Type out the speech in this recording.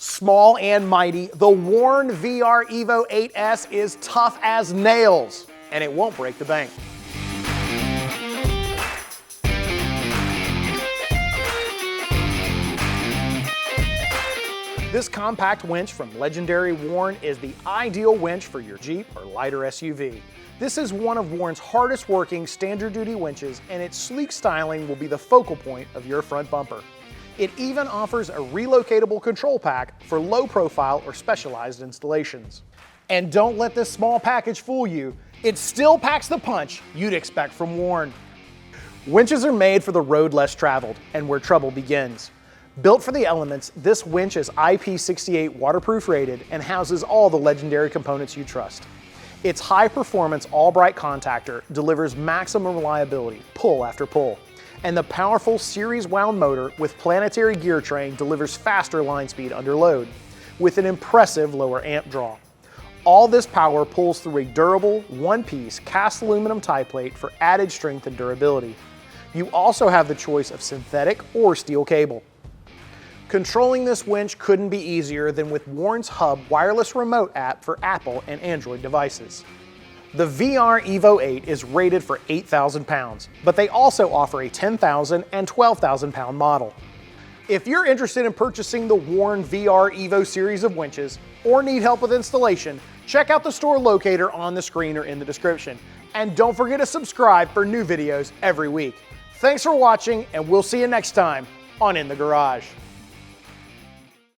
Small and mighty, the Warn VR EVO 8S is tough as nails, and it won't break the bank. This compact winch from legendary Warn is the ideal winch for your Jeep or lighter SUV. This is one of Warn's hardest working standard duty winches, and its sleek styling will be the focal point of your front bumper. It even offers a relocatable control pack for low profile or specialized installations. And don't let this small package fool you, it still packs the punch you'd expect from Warn. Winches are made for the road less traveled and where trouble begins. Built for the elements, this winch is IP68 waterproof rated and houses all the legendary components you trust. Its high-performance all-bright contactor delivers maximum reliability, pull after pull. And the powerful series-wound motor with planetary gear train delivers faster line speed under load, with an impressive lower amp draw. All this power pulls through a durable, one-piece cast aluminum tie plate for added strength and durability. You also have the choice of synthetic or steel cable. Controlling this winch couldn't be easier than with Warn's Hub wireless remote app for Apple and Android devices. The VR EVO 8 is rated for 8,000 pounds, but they also offer a 10,000 and 12,000 pound model. If you're interested in purchasing the Warn VR EVO series of winches or need help with installation, check out the store locator on the screen or in the description. And don't forget to subscribe for new videos every week. Thanks for watching, and we'll see you next time on In the Garage.